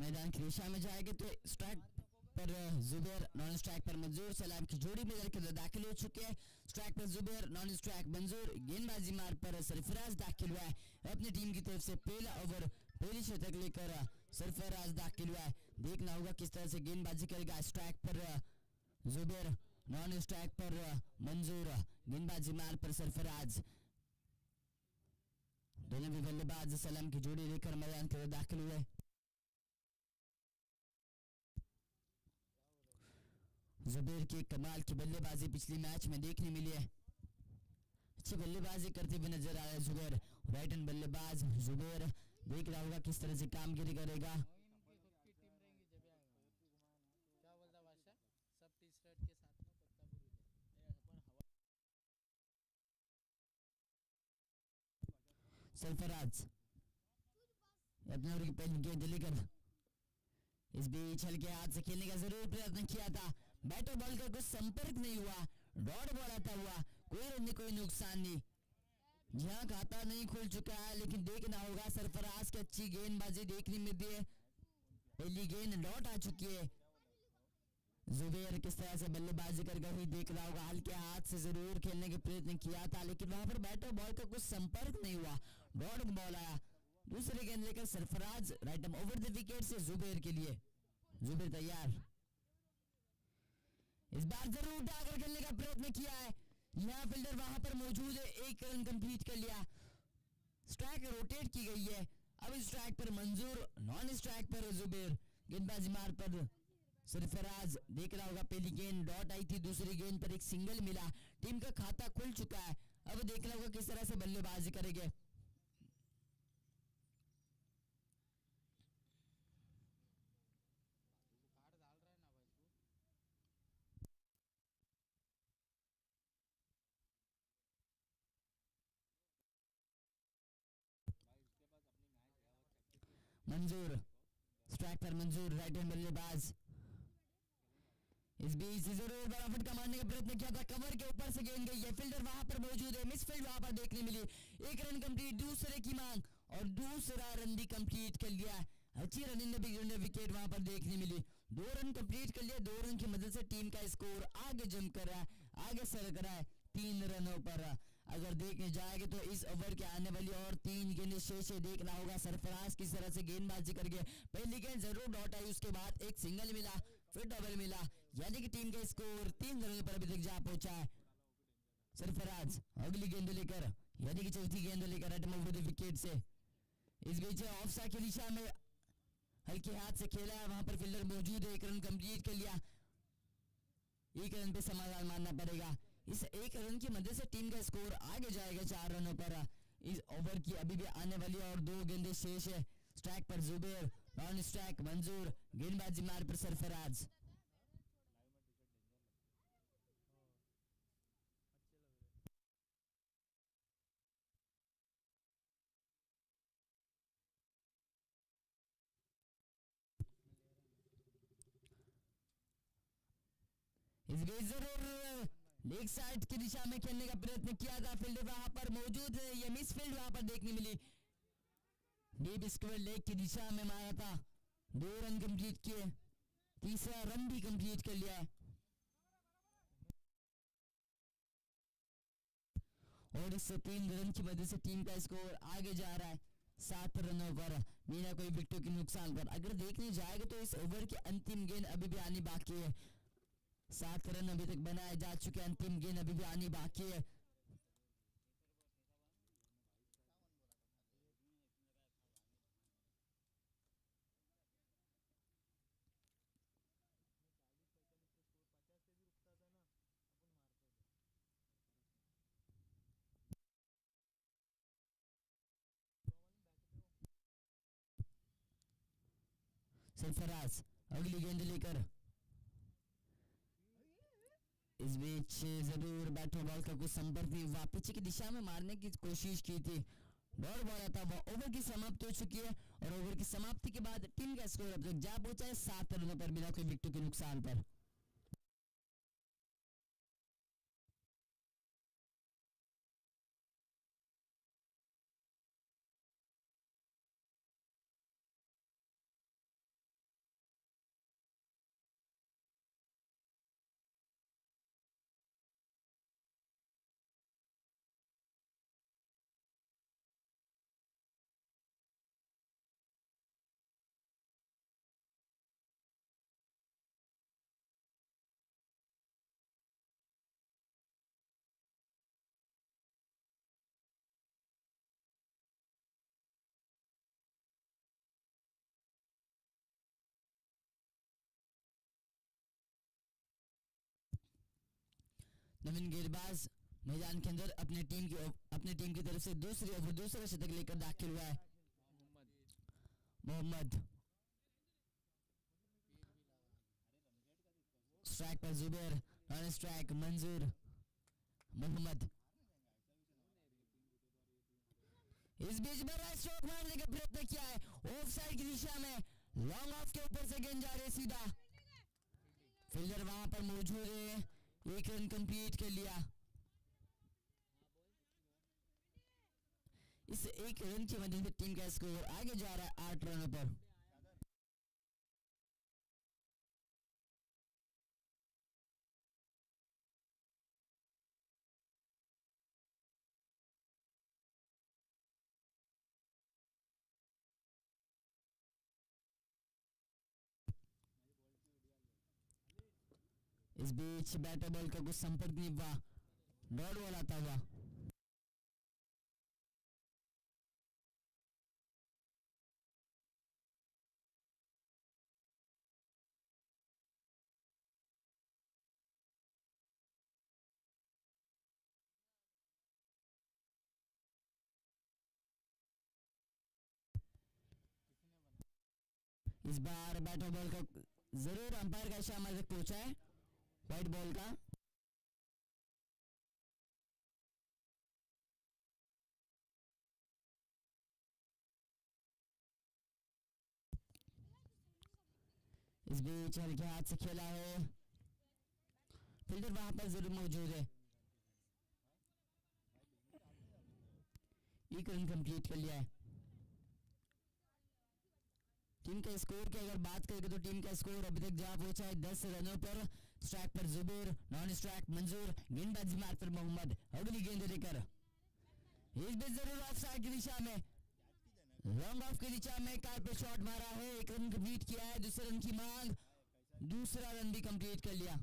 मैदान की दिशा में जाएंगे तो स्ट्राइक पर जुबैर, नॉन स्ट्राइक पर मंजूर। सलाम की जोड़ी में लड़के दाखिल हो चुके हैं। स्ट्राइक पर जुबैर, नॉन स्ट्राइक मंजूर। गेंदबाजी मार पर सरफराज दाखिल हुआ है। अपनी टीम की तरफ से पहला ओवर पहली शतक लेकर सरफराज दाखिल हुआ है। देखना होगा किस तरह से गेंदबाजी करेगा। स्ट्राइक पर जुबैर, नॉन स्ट्राइक पर मंजूर। गेंदबाजी मार पर सरफराज। दोनों भी बल्लेबाज सलाम की जोड़ी लेकर मैदान के दाखिल हुए। जुबैर की कमाल की बल्लेबाजी पिछले मैच में देखने मिली है। अच्छी बल्लेबाजी करते हुए नजर आ रहा है जुबैर। राइट हैंड बल्लेबाज जुबैर। देख रहा होगा किस तरह से कामगिरी करेगा। सरफराज अपने ओवर की पहली गेंद लेकर इस बीच हल्के हाथ से खेलने का जरूर प्रयत्न किया था। बैट और बॉल का कुछ संपर्क नहीं हुआ। डॉट बॉल आता हुआ, कोई रन नहीं, कोई नुकसान नहीं। जहां खाता नहीं खुल चुका है, लेकिन देखना होगा सरफराज की अच्छी गेंदबाजी देखने में दी है। पहली गेंद डॉट आ चुकी है। जुबैर किस तरह से बल्लेबाजी कर गई देख रहा होगा। हल्के हाथ से जरूर खेलने के प्रयत्न किया था, लेकिन वहां पर बैट और बॉल का कुछ संपर्क नहीं हुआ। डॉट बॉल आया। दूसरी गेंद लेकर Sarfaraz right over the wicket से जुबैर के लिए। जुबैर तैयार। इस बार जरूर उठाकर खेलने का प्रयत्न किया है। यहां फील्डर वहां पर मौजूद है। एक रन कंप्लीट कर लिया। स्ट्राइक रोटेट की गई है। अब स्ट्राइक पर मंजूर, नॉन स्ट्राइक पर जुबैर। गेंदबाजी मार पर सरफराज। देख रहा होगा पहली गेंद डॉट आई थी, दूसरी गेंद पर एक सिंगल मिला। टीम का खाता खुल चुका है। अब देखना होगा किस तरह से बल्लेबाजी करेंगे। मंजूर, स्ट्राइक पर मंजूर, राइट हैंड बल्लेबाज। इस बीच जरूर बड़ा फटका मारने का प्रयत्न किया था। कवर के ऊपर से गेंद गई है। फील्डर वहां पर मौजूद है। मिस फील्ड वहां पर देखने मिली। एक रन कंप्लीट, दूसरे की मांग और दूसरा रन भी कंप्लीट कर लिया। अच्छी रनिंग भी विकेट वहां पर देखने मिली। 2 रन कंप्लीट कर लिया। 2 रन की मदद से टीम का स्कोर आगे जंप कर रहा है, आगे सरक रहा है 3 रनों पर। अगर देखने जाएंगे तो इस ओवर के आने वाली और 3 गेंदें शेष है। देखना होगा सरफराज किस तरह से गेंदबाजी करके। पहली गेंद जरूर डॉट आई, उसके बाद एक सिंगल मिला, फिर डबल मिला, यानी कि टीम का स्कोर 3 रनों पर अभी तक जा पहुंचा है। सरफराज अगली गेंद लेकर, यानी कि चौथी गेंद लेकर एट ओवर द विकेट से। इस बीच ऑफ साइड की दिशा में हल्के हाथ से खेला है। वहां पर फील्डर मौजूद है। 1 रन कंप्लीट कर लिया। 1 रन पे समाधान मानना पड़ेगा। इस 1 रन की मदद से टीम का स्कोर आगे जाएगा 4 रनों पर। इस ओवर की अभी भी आने वाली और 2 गेंदें शेष है। स्ट्राइक पर जुबैर, नॉन स्ट्राइक मंजूर। गेंदबाजी मार पर सरफराज। इस बीच जरूर लेग साइड की दिशा में खेलने का प्रयत्न किया था। फील्डर वहां पर मौजूद है। ये मिस फील्ड वहां पर देखने मिली। डीप स्क्वायर लेग की दिशा में मारा था। 2 रन कंप्लीट किए, तीसरा रन भी कंप्लीट कर लिया है। और इससे 3 रन की वजह से टीम का स्कोर आगे जा रहा है 7 रनों पर, बिना कोई विकेटों के नुकसान पर। अगर देखने जाएगा तो इस ओवर की अंतिम गेंद अभी भी आनी बाकी है। 7 रन अभी तक बनाए जा चुके हैं। अंतिम गेंद अभी भी आनी बाकी है। सरफराज अगली गेंद लेकर। इस बीच जरूर बैट और बॉल का कुछ संपर्क नहीं हुआ। पीछे की दिशा में मारने की कोशिश की थी। डॉट बॉल आता हुआ। ओवर की समाप्ति हो चुकी है और ओवर की समाप्ति के बाद टीम का स्कोर अब तक जा पहुंचा है 7 रनों पर, बिना कोई विकेटों के नुकसान पर। नवीन गेंदबाज मैदान के अंदर अपने टीम की तरफ से दूसरा शतक लेकर दाखिल हुआ है। मोहम्मद स्ट्राइक पर जुबैर, नॉन स्ट्राइक मंजूर। मोहम्मद इस बीच बड़ा स्ट्रोक मारने का प्रयत्न किया है, ऑफ साइड की दिशा में, लॉन्ग ऑफ के ऊपर से गेंद जा रही है सीधा। फील्डर वहां पर मौजूद है, एक रन कंप्लीट कर लिया। इस एक रन की वजह से टीम का स्कोर आगे जा रहा है 8 रनों पर। इस बीच बैटर बॉल का कुछ संपर्क नहीं हुआ, डॉट बॉल आता हुआ। इस बार बैटर बॉल का जरूर अंपायर का इशारा हमारे तक पहुंचा है, व्हाइट बॉल का। इस बीच हल्के हाथ से खेला है, फील्डर वहां पर जरूर मौजूद है। एक रन कंप्लीट कर लिया है। टीम के स्कोर की अगर बात करें तो टीम का स्कोर अभी तक जा पहुंचा है 10 रनों पर। स्ट्राइक पर जुबैर, नॉन स्ट्राइक मंजूर, गेंदबाजी मार्ग पर मोहम्मद अगली गेंद लेकर इस बीच जरूर ऑफ साइड की दिशा में, लॉन्ग ऑफ की दिशा में कारपेट शॉट मारा है, एक रन कंप्लीट किया है, दूसरे रन की मांग, दूसरा रन भी कंप्लीट कर लिया।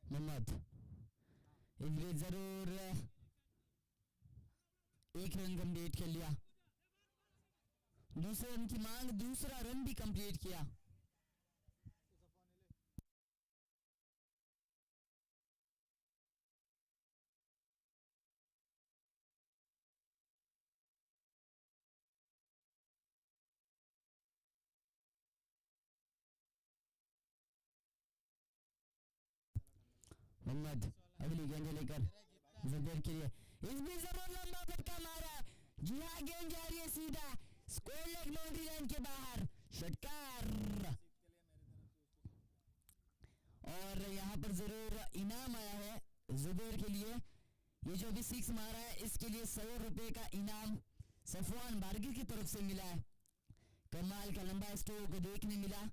मोहम्मद इसलिए जरूर एक रन कंप्लीट कर लिया, दूसरे रन की मांग, दूसरा रन भी कंप्लीट किया। मोहम्मद अगली गेंद लेकर जुबैर के लिए, इस भी जरूर लंबा फटका मारा, जी हाँ गेंद जा रही है सीधा स्कोर लेग बाउंड्री लाइन के बाहर, षटकार। और यहाँ पर जरूर इनाम आया है जुबैर के लिए, ये जो भी 6 मारा है इसके लिए 100 रुपए का इनाम सफवान बारगी की तरफ से मिला है। कमाल का लंबा स्ट्रोक को देखने मिला।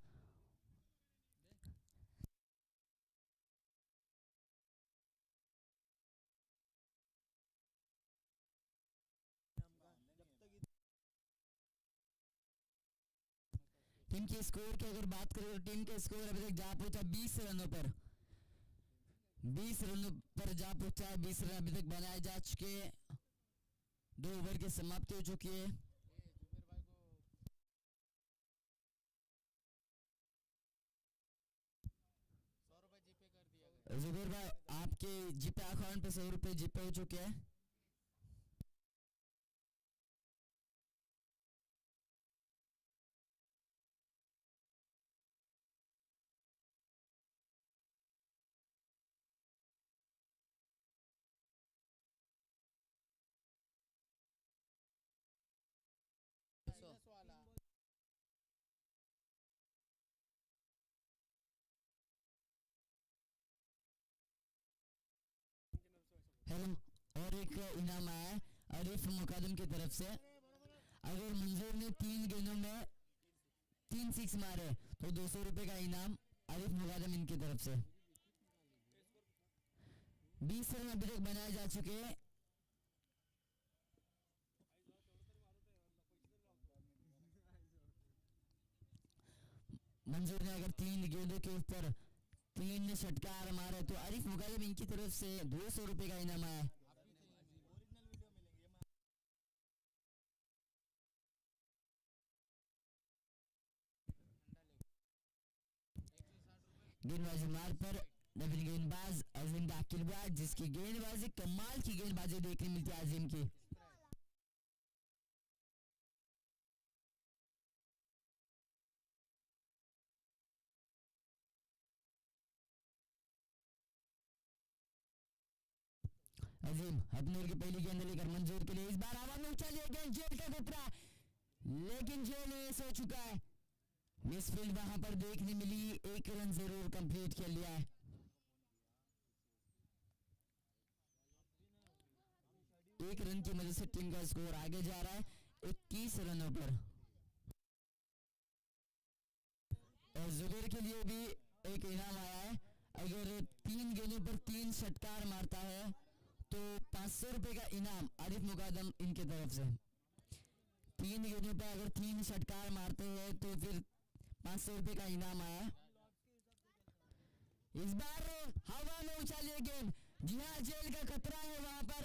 टीम के स्कोर की अगर बात करें तो टीम का स्कोर अभी तक जा पहुंचा 20 रनों पर, 20 रनों पर जा पहुंचा है। 20 रन अभी तक बनाए जा चुके, 2 ओवर के समाप्ति हो चुकी है। जुबैर भाई आपके जीपे अकाउंट पे 100 रुपए जीपे हो चुके हैं। हेलो, और एक इनाम आया है आरिफ मुकादम की तरफ से। अगर मंजूर ने 3 गेंदों में 3 6 मारे तो 200 रुपए का इनाम आरिफ मुकादम इनकी तरफ से। 20 रन अभी तक बनाए जा चुके हैं। मंजूर ने अगर 3 गेंदों के ऊपर 3 षटकार मारे तो आरिफ मुकादम इनकी तरफ से 200 रुपए का इनाम आया। गेंदबाजी मार पर नवीन गेंदबाज अजीम दाखिलबाज, जिसकी गेंदबाजी कमाल की गेंदबाजी देखने मिलती है अजीम की। अजीम अपने की पहली गेंद लेकर मंजूर के लिए इस बार हवा में उछाली गेंद, जेल का खतरा, लेकिन जेल एस हो चुका है। मिसफील्ड वहां पर देखने मिली, 1 रन जरूर कंप्लीट कर लिया है। एक रन की मदद से टीम का स्कोर आगे जा रहा है 21 रनों पर। और जुबैर के लिए भी एक इनाम आया है, अगर 3 गेंदों पर 3 षटकार मारता है तो 500 रुपए का इनाम आरिफ मुकादम इनके तरफ से। 3 गेंदों पर अगर 3 षटकार मारते हैं तो फिर 500 रुपए का इनाम आया। इस बार हवा में उछाली गेंद, जी हाँ जेल का खतरा है वहां पर।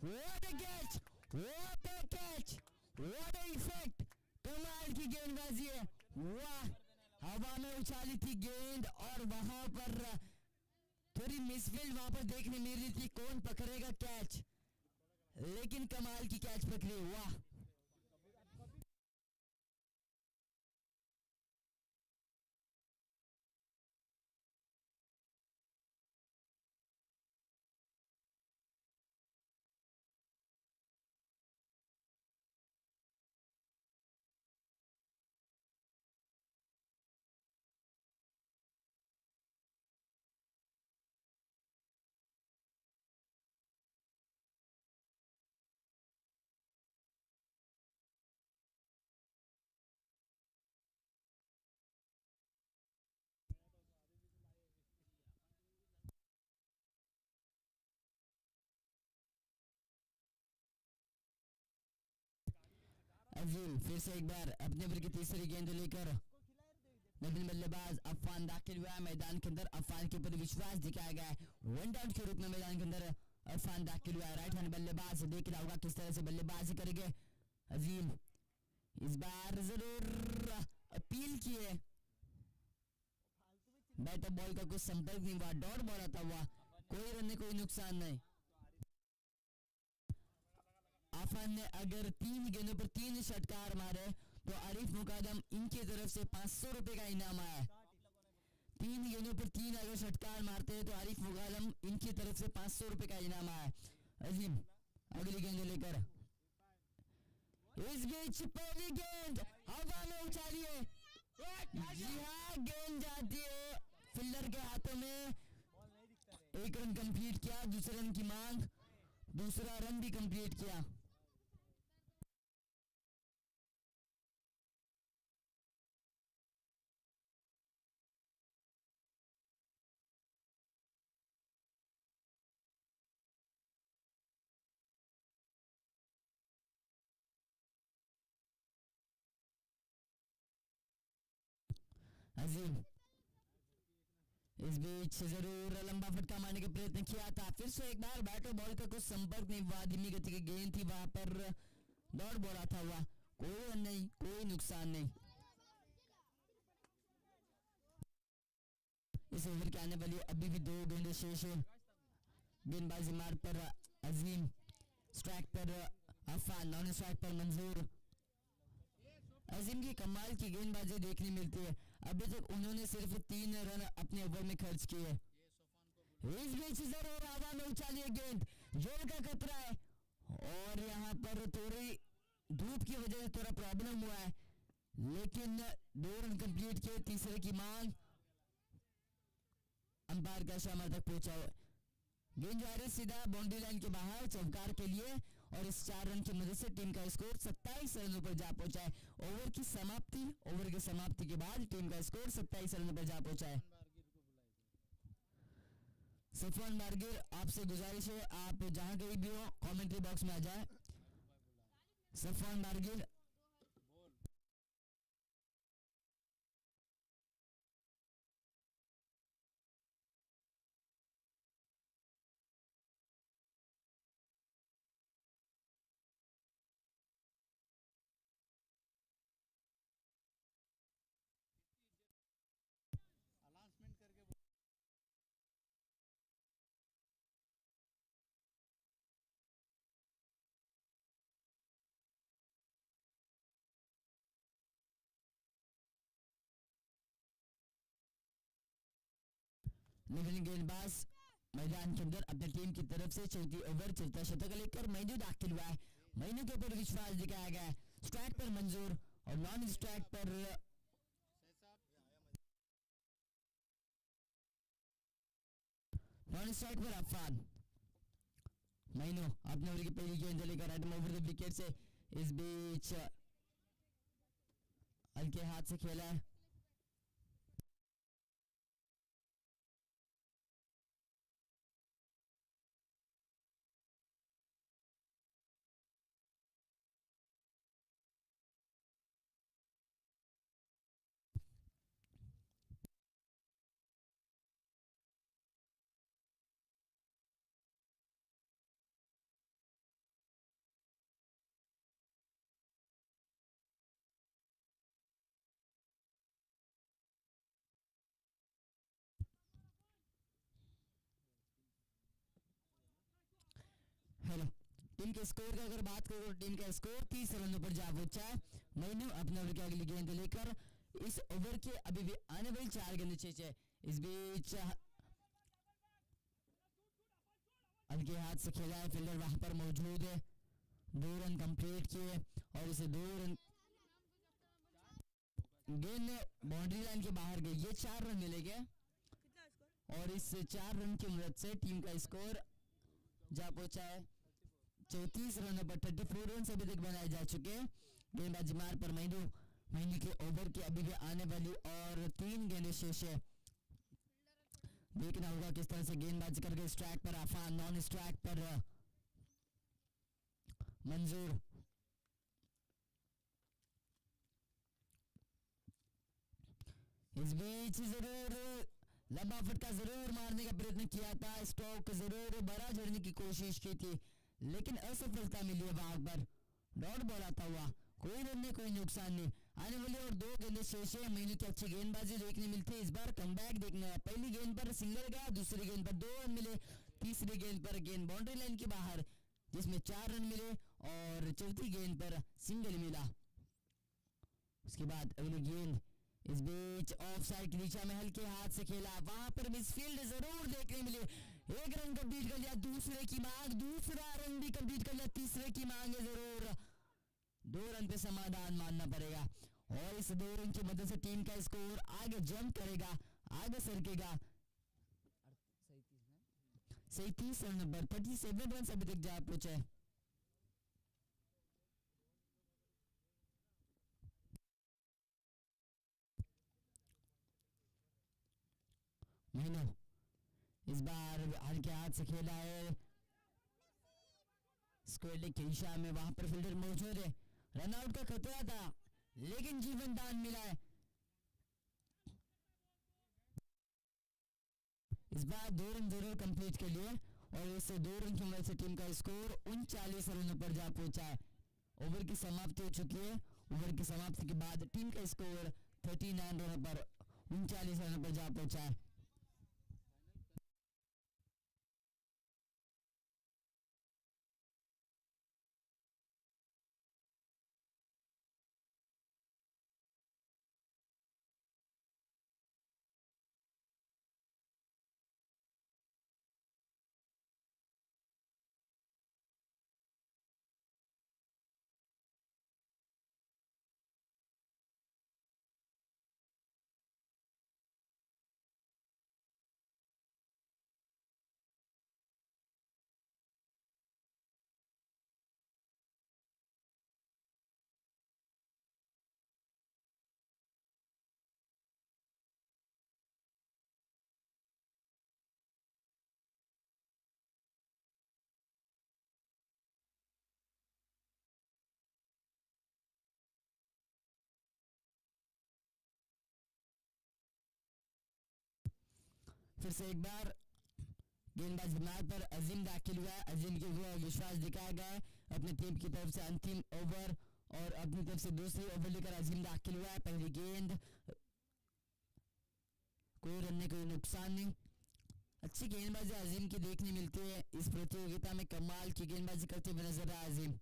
What a catch, what a catch, what a effect, कमाल की गेंदबाजी है, वाह। हवा में उछाली थी गेंद और वहां पर थोड़ी मिसफील्ड वहां पर देखने मिल रही थी, कौन पकड़ेगा कैच, लेकिन कमाल की कैच पकड़ी, वाह। अजीम फिर से एक बार अपने ओवर की तीसरी गेंद लेकर नवीन बल्लेबाज अफान दाखिल हुआ मैदान के अंदर। अफान के ऊपर विश्वास दिखाया गया है, 1 डाउन के रूप में मैदान के अंदर अफान दाखिल हुआ है। राइट हैंड बल्लेबाज, देख रहा होगा किस तरह से बल्लेबाजी करेंगे अजीम। इस बार जरूर अपील की है, बैटर बॉल का कुछ संपर्क नहीं हुआ, डॉट बॉल आता हुआ, कोई रन कोई नुकसान नहीं। अफान ने अगर 3 गेंदों पर 3 षटकार मारे तो आरिफ मुकादम इनकी तरफ से 500 रुपए का इनाम आया। 3 गेंदों पर 3 अगर षटकार मारते हैं तो आरिफ मुकादम इनकी तरफ से 500 रुपए का इनाम आया। अजीम अगली गेंद लेकर, इस बीच पहली गेंद हवा में उछाली है, जी हाँ गेंद जाती है फील्डर के हाथों में। 1 रन कंप्लीट किया, दूसरे रन की मांग, दूसरा रन भी कंप्लीट किया। अजीम इस बीच जरूर लंबा फटका मारने का प्रयत्न किया था, फिर से एक बार बैटर बॉल का कुछ संपर्क नहीं हुआ, धीमी गति की गेंद थी, वहां पर दौड़ बॉल आता हुआ, कोई रन नहीं कोई नुकसान नहीं। इस ओवर के आने वाली अभी भी 2 गेंदें शेष है। गेंदबाजी मार पर अजीम, स्ट्राइक पर अफान, नॉन स्ट्राइक पर मंजूर। अजीम की कमाल की गेंदबाजी देखने मिलती है, अभी तक उन्होंने सिर्फ 3 रन अपने ओवर में खर्च किए। इस बीच जरूर हवा में उछाली गेंद, जेल का खतरा है और यहाँ पर थोड़ी धूप की वजह से थोड़ा प्रॉब्लम हुआ है, लेकिन 2 रन कंप्लीट किए, तीसरे की मांग, अंपायर का इशारा तक पहुंचा। गेंद जा रही सीधा बाउंड्री लाइन के बाहर चौकार के लिए और इस 4 रन की मदद से टीम का स्कोर 27 रनों पर जा पहुंचा है। ओवर की समाप्ति के बाद टीम का स्कोर 27 रनों पर जा पहुंचा है। सफवान बारगिर, आपसे गुजारिश है आप जहां कहीं भी हो कमेंट्री बॉक्स में आ जाए। सफवान बारगिर लेकिन गेंदबाज मैदान के अंदर अपनी टीम की तरफ से चौथी ओवर चौथा शतक लेकर मैनू दाखिल हुआ है। मैनू के ऊपर विश्वास दिखाया गया है। स्ट्राइक पर मंजूर और नॉन स्ट्राइक पर अफान। मैनू अपने ओवर की पहली गेंद लेकर राइट ओवर द विकेट से इस बीच हल्के हाथ से खेला है। हेलो, टीम के स्कोर की अगर बात करें तो टीम का स्कोर 30 रनों पर जा पहुंचा है। मैनू अपने ओवर की अगली गेंद लेकर इस ओवर के अभी भी आने वाली 4 गेंद शेष है। इस बीच हल्के हाथ से खेला है, फील्डर वहां पर मौजूद है। 2 रन कंप्लीट किए और इसे 2 रन गेंद बाउंड्री लाइन के बाहर गई। ये 4 रन मिलेंगे और इस 4 रन की मदद से टीम का स्कोर जा पहुंचा है 34 रनों पर। 34 रन अभी तक बनाए जा चुके हैं। गेंदबाजी मार पर मैनू के ओवर की अभी भी आने वाली और 3 गेंदें शेष है। देखना होगा किस तरह से गेंदबाजी करके। स्ट्राइक पर अफान, नॉन स्ट्राइक पर मंजूर। इस बीच जरूर लंबा फटका जरूर मारने का प्रयत्न किया था, स्टॉक जरूर बड़ा झड़ने की कोशिश की थी लेकिन असफलता मिली है। वहां पर डॉट बॉल आता हुआ, कोई रन नहीं, कोई नुकसान नहीं। आने वाली और 2 गेंदें शेष है। मैनू की अच्छी गेंदबाजी देखने मिलती है। इस बार कमबैक देखना है। पहली गेंद पर सिंगल गया, दूसरी गेंद पर 2 रन मिले, तीसरी गेंद पर गेंद बाउंड्री लाइन के बाहर जिसमें 4 रन मिले और चौथी गेंद पर सिंगल मिला। उसके बाद अगली गेंद इस बीच ऑफ साइड की दिशा में हल्के हाथ से खेला, वहां पर मिसफील्ड जरूर देखने मिले। 1 रन कंप्लीट कर लिया, दूसरे की मांग, दूसरा रन भी कंप्लीट कर लिया, तीसरे की मांग है जरूर। 2 रन पे समाधान मानना पड़ेगा और इस 2 रन की मदद से टीम का स्कोर आगे जंप करेगा, आगे सरकेगा। 37 रन पर 37 रन अभी तक जा पहुंचे। मैनू इस बार हल्के हाथ से खेला है, स्क्वायर लेग की दिशा में, वहां पर फील्डर मौजूद है। रनआउट का खतरा था लेकिन जीवन दान मिला है। इस बार 2 रन जरूर कंप्लीट के लिए और इससे 2 रन की मदद से टीम का स्कोर 39 रनों पर जा पहुंचा है। ओवर की समाप्ति हो चुकी है। ओवर की समाप्ति के बाद टीम का स्कोर 39 रनों पर 39 रनों पर जा पहुंचा है। फिर से एक बार गेंदबाज बीमार पर अजीम दाखिल हुआ है। अजीम के हुआ विश्वास दिखाया गया है अपनी टीम की तरफ से। अंतिम ओवर और अपनी तरफ से दूसरी ओवर लेकर अजीम दाखिल हुआ है। पहली गेंद, कोई रन नहीं, कोई नुकसान नहीं। अच्छी गेंदबाजी अजीम की देखने मिलती है। इस प्रतियोगिता में कमाल की गेंदबाजी करते हुए नजर आया अजीम।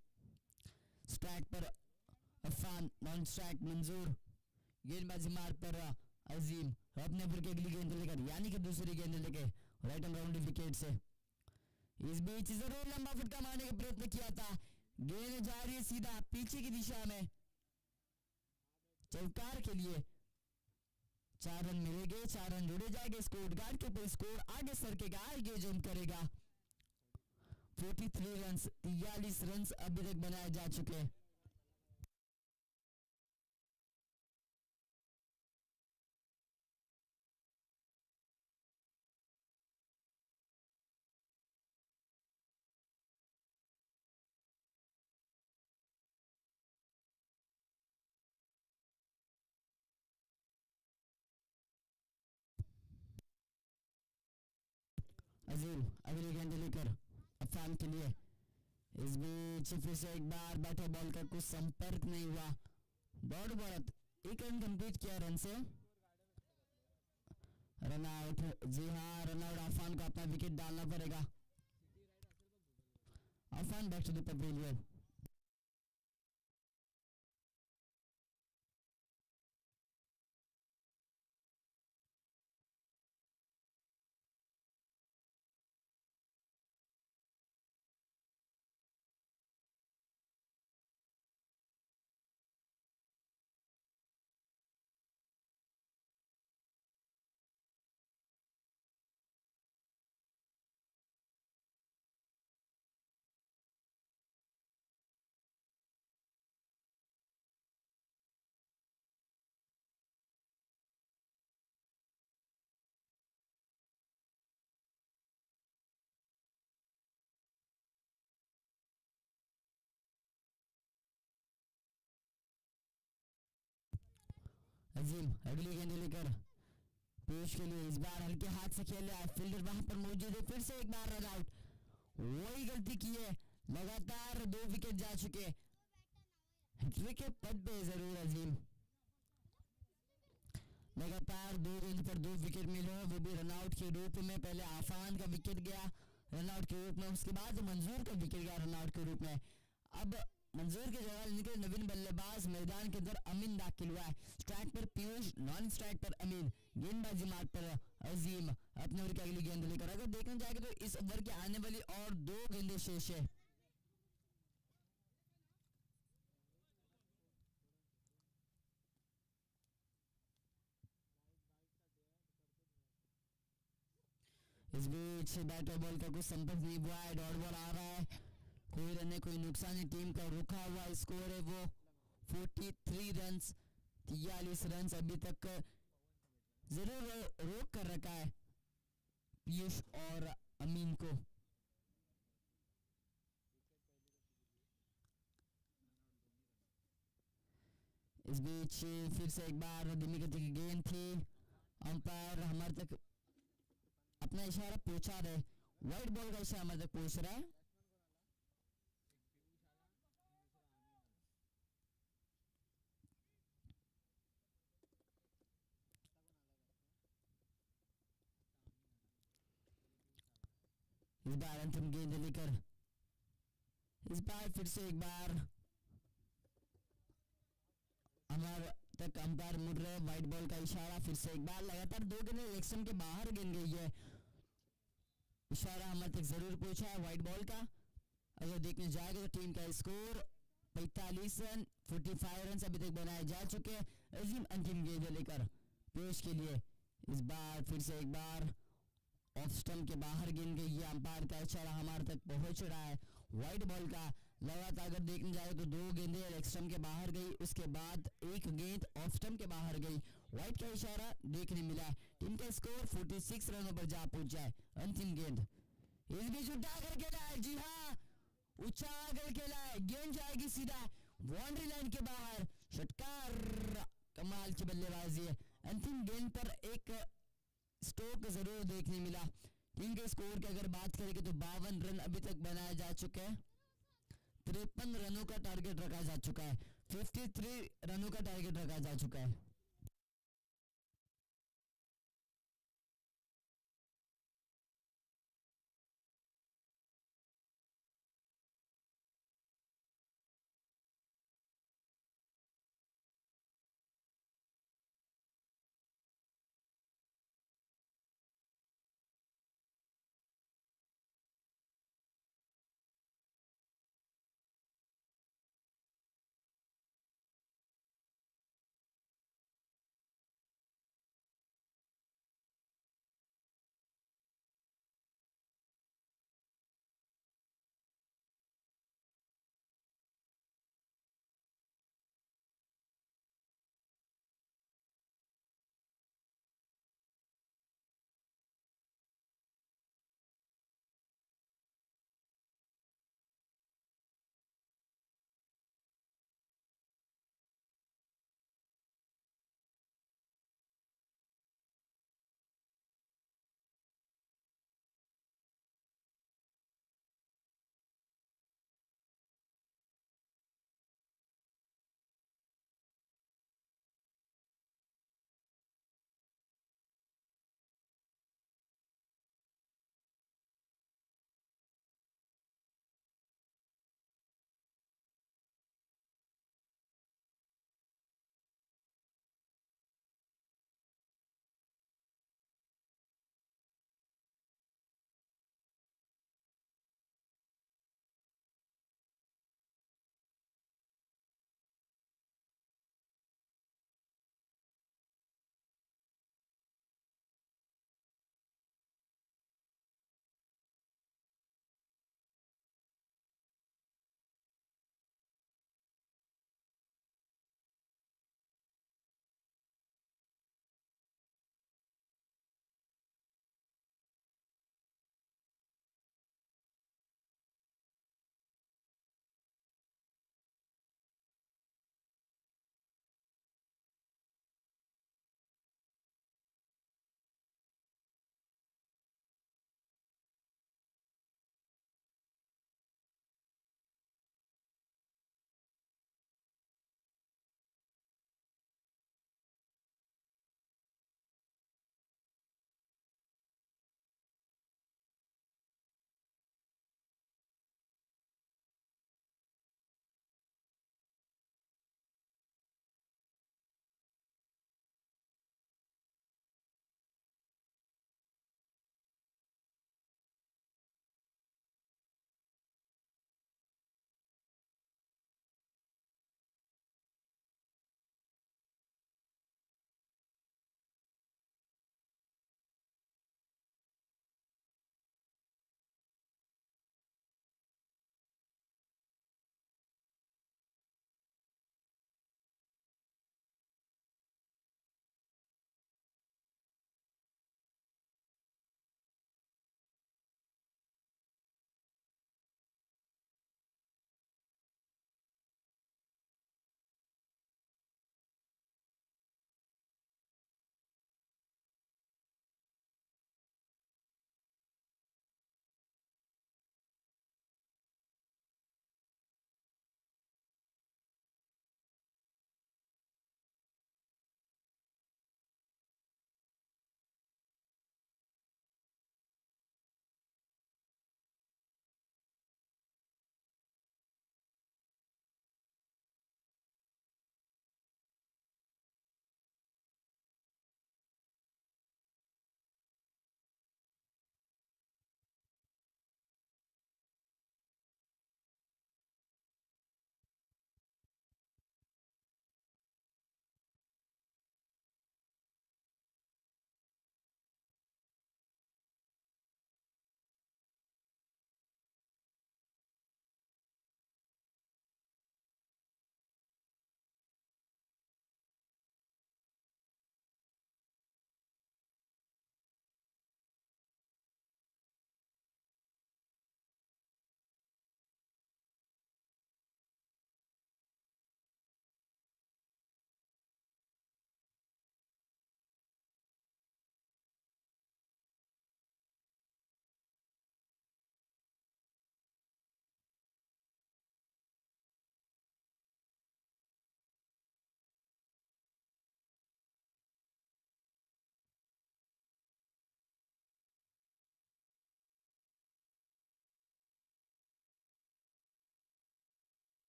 स्ट्राइक पर अफान, नॉन स्ट्राइक मंजूर। गेंदबाजी मार पर अजीम, अपने ओवर की अगली गेंद लेकर, यानी कि दूसरी गेंद लेके राइट एंड राउंड विकेट से। इस बीच जरूर लंबा फटका मारने का प्रयत्न किया था, गेंद जा रही है सीधा पीछे की दिशा में, चौकार के लिए 4 रन मिलेंगे, 4 रन जोड़े जाएंगे स्कोर गार्ड के ऊपर, स्कोर आगे सरकेगा, आगे जंप करेगा। 43 रन, 43 रन अभी तक बनाए जा चुके हैं। अजीम अगली गेंद लेकर अफान के लिए, इस बीच फिर से एक बार बैठे बॉल का कुछ संपर्क नहीं हुआ, दौड़ बढ़त 1 रन कंप्लीट किया रन से, रन आउट। जी हाँ, रन आउट। अफान को अपना विकेट डालना पड़ेगा। Afan back to the pavilion. Azeem अगली गेंद लेकर पेश के लिए, इस बार हल्के हाथ से खेल रहा है, फील्डर वहां पर मौजूद है, फिर से एक बार रन आउट। वही गलती की है, लगातार 2 विकेट जा चुके, हैट्रिक के पद पे जरूर अजीम। लगातार 2 गेंद पर 2 विकेट मिले, वो भी रनआउट के रूप में। पहले आफान का विकेट गया रनआउट के रूप में, उसके बाद मंजूर का विकेट गया रनआउट के रूप में। अब मंजूर के जगह निकले नवीन बल्लेबाज, मैदान के अंदर अमीन दाखिल हुआ है। स्ट्राइक पर पीयूष, नॉन स्ट्राइक पर अमीन, गेंदबाजी मार्ग पर अजीम अपने ओवर की अगली गेंद लेकर। अगर देखने जाएगा तो इस ओवर के आने वाली और 2 गेंदें शेष है। इस बीच बैट और बॉल का कुछ संपर्क नहीं हुआ है, डॉट बॉल आ रहा है, कोई रन है कोई नुकसान है, टीम का रुका हुआ स्कोर है वो 43 रन, 43 रन अभी तक जरूर रोक कर रखा है पीयूष और अमीन को। इस बीच फिर से एक बार धीमी गति की गेंद थी, अंपायर हमारे तक अपना इशारा पहुंचा रहे, व्हाइट बॉल का इशारा हमारे तक पहुंच रहा है। इस बार अंतिम गेंद लेकर, इस बार फिर से एक बार हमारे तक अंपायर मुड़ रहे, व्हाइट बॉल का इशारा, फिर से एक बार लगातार 2 गेंदें इलेक्शन के बाहर गिन गई है, इशारा हमारे तक जरूर पहुंचा है व्हाइट बॉल का। अगर देखने जाएगा तो टीम का स्कोर 45 रन, 45 रन अभी तक बनाए जा चुके हैं। अजीम अंतिम गेंद लेकर पेश के लिए, इस बार फिर से एक बार ऑफ स्टंप के बाहर गिन गई है, अंपायर का इशारा हमारे तक पहुंच रहा है व्हाइट बॉल का। लगातार अगर देखने जाए तो 2 गेंदें लेग स्टंप के बाहर गई, उसके बाद एक गेंद ऑफ स्टंप के बाहर गई, व्हाइट का इशारा देखने मिला। टीम का स्कोर 46 रनों पर जा पहुंचा है। अंतिम गेंद इस बीच उठा कर खेला है, जी हाँ उछा कर खेला है, गेंद जाएगी सीधा बाउंड्री लाइन के बाहर, षटकार, कमाल की बल्लेबाजी है। अंतिम गेंद पर एक स्ट्रोक जरूर देखने मिला। टीम के स्कोर की अगर बात करेंगे तो 52 रन अभी तक बनाए जा चुके हैं, 53 रनों का टारगेट रखा जा चुका है, 53 रनों का टारगेट रखा जा चुका है।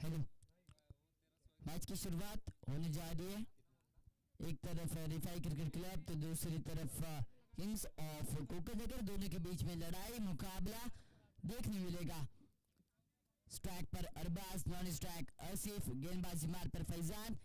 हेलो, मैच की शुरुआत होने जा रही है। एक तरफ रिफाई क्रिकेट क्लब तो दूसरी तरफ किंग्स ऑफ कोकरनगर, दोनों के बीच में लड़ाई मुकाबला देखने मिलेगा। स्ट्राइक पर अरबाज, नॉन स्ट्राइक आसिफ, गेंदबाजी मार पर फैजान।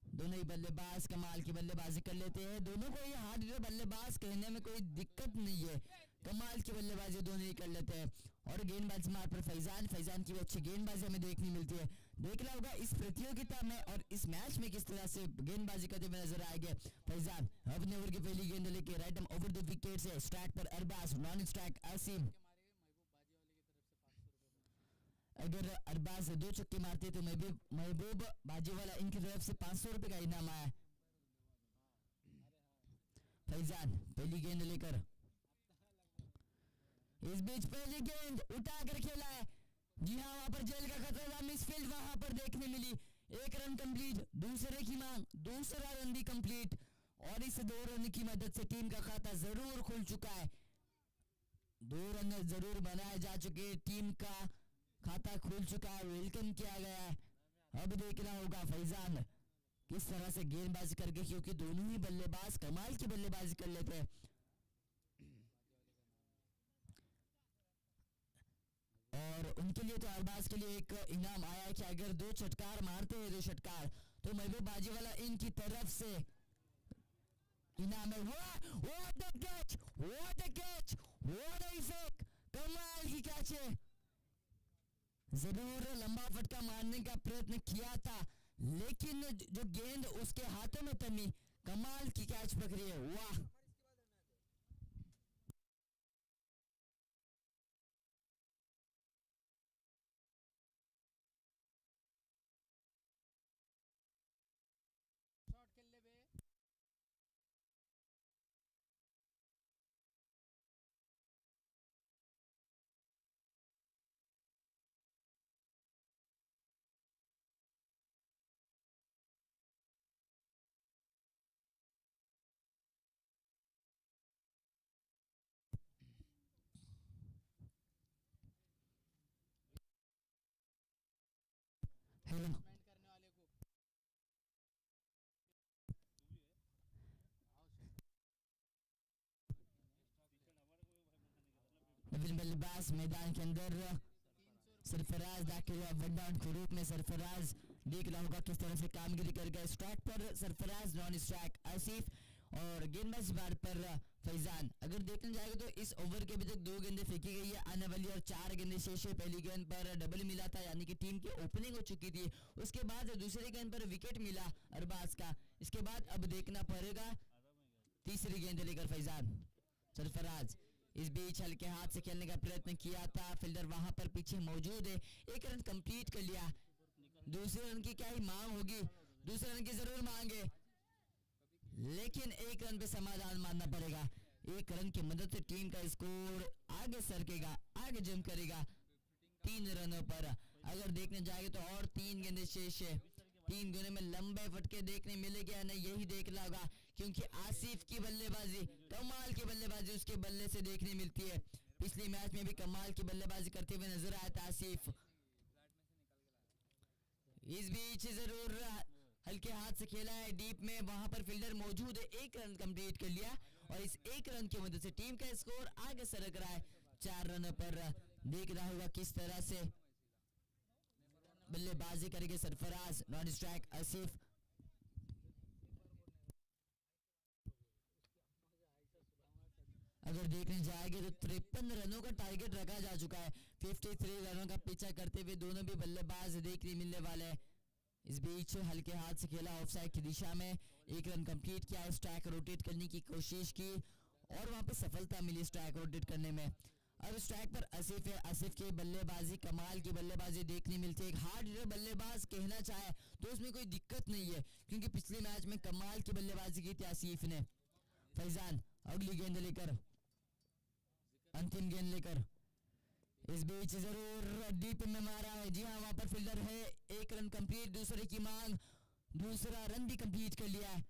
दोनों ही बल्लेबाज कमाल की बल्लेबाजी कर लेते हैं। दोनों को ये हार्ड हिटर बल्लेबाज कहने में कोई दिक्कत नहीं है, कमाल की बल्लेबाजी दोनों ही कर लेते हैं। और गेंदबाजी मार पर फैजान की भी अच्छी गेंदबाजी हमें देखने मिलती है। देखना होगा इस प्रतियोगिता में और इस मैच में किस तरह से गेंदबाजी करते हुए नजर आएंगे। फैजान अपने ओवर की पहली गेंद लेके right and over the wicket से। स्ट्राइक पर अरबाज, नॉन स्ट्राइक आसिम। अगर अरबाज दो छक्के मारते तो महबूब बाजीवाला इनकी तरफ से 500 रुपए का इनाम आया। फैजान पहली गेंद लेकर, इस बीच पहली गेंद उठाकर खेला है। जी हाँ, वहां पर जेल का खतरा, मिसफील्ड वहां पर देखने मिली। एक रन कंप्लीट, दूसरे की मांग, दूसरा रन भी कंप्लीट और इस 2 रन की मदद से टीम का खाता जरूर खुल चुका है। 2 रन जरूर बनाए जा चुके, टीम का खाता खुल चुका है, वेलकम किया गया है। अब देखना होगा फैजान किस तरह से गेंदबाजी करके, क्योंकि दोनों ही बल्लेबाज कमाल की बल्लेबाजी कर लेते हैं। और उनके लिए तो अरबाज के लिए एक इनाम आया है कि अगर 2 छटकार मारते हैं, 2 छटकार, तो महबूब बाजीवाला इनकी तरफ से इनाम है। What the catch, what the catch, what the effect, कमाल की कैच है। जरूर लंबा फटका मारने का प्रयत्न किया था, लेकिन जो गेंद उसके हाथों में तनी, कमाल की कैच पकड़ी है। वाह, शॉट खेल ले बे। हेलो, करने वाले को नवीन बल्लेबाज मैदान के अंदर, सरफराज दाखिल हुआ वन डाउन के रूप में। सरफराज देख रहा होगा किस तरह से कामगिरी कर गया। स्ट्राइक पर सरफराज, नॉन स्ट्राइक आसिफ और गेंदबाज बार पर फैजान। अगर देखने जाएगा तो इस ओवर के अभी तक 2 गेंदें फेंकी गई है आने वाली और 4 गेंदें शेष है। पहली गेंद पर डबल मिला था, यानी कि टीम की ओपनिंग हो चुकी थी। उसके बाद दूसरी गेंद पर विकेट मिला अरबाज का। इसके बाद अब देखना पड़ेगा तीसरी गेंद लेकर फैजान। सरफराज इस बीच हल्के हाथ से खेलने का प्रयत्न किया था, फील्डर वहां पर पीछे मौजूद है। 1 रन कंप्लीट कर लिया। दूसरे रन की क्या ही मांग होगी, दूसरे रन की जरूर मांगे, लेकिन 1 रन पे समाधान मानना पड़ेगा। 1 रन की मदद से टीम का स्कोर आगे सरकेगा, आगे जंप करेगा 3 रनों पर। अगर देखने जाएंगे तो और 3 गेंदें शेष है। 3 गेंदों में लंबे फटके देखने मिलेगा या नहीं, यही देखना होगा, क्योंकि आसिफ की बल्लेबाजी, कमाल की बल्लेबाजी उसके बल्ले से देखने मिलती है। पिछले मैच में भी कमाल की बल्लेबाजी करते हुए नजर आया था आसिफ। इस बीच जरूर हल्के हाथ से खेला है डीप में, वहां पर फील्डर मौजूद है। 1 रन कंप्लीट कर लिया और इस 1 रन की मदद से टीम का स्कोर आगे सरक रहा है 4 रनों पर। देख रहा होगा किस तरह से बल्लेबाजी करेंगे सरफराज, नॉन स्ट्राइक आसिफ। अगर देखने जाएंगे तो 53 रनों का टारगेट रखा जा चुका है। 53 रनों का पीछा करते हुए दोनों भी बल्लेबाज देखने मिलने वाले हैं। इस बीच हल्के हाथ से खेला ऑफसाइड की दिशा में, 1 रन कंप्लीट किया। स्ट्राइक रोटेट करने की कोशिश की और वहां पे सफलता मिली स्ट्राइक रोटेट करने में। अब स्ट्राइक पर आसिफ है। आसिफ की बल्लेबाजी कमाल की बल्लेबाजी देखने मिलती है। एक हार्ड हिटर बल्लेबाज कहना चाहे तो उसमें कोई दिक्कत नहीं है, क्योंकि पिछले मैच में कमाल की बल्लेबाजी की थी आसिफ ने। फैजान अगली गेंद लेकर, अंतिम गेंद लेकर, इस बीच जरूर डीप में मारा है। जी हाँ, वहां पर फील्डर है। 1 रन कंप्लीट, दूसरे की मांग, दूसरा रन भी कंप्लीट कर लिया है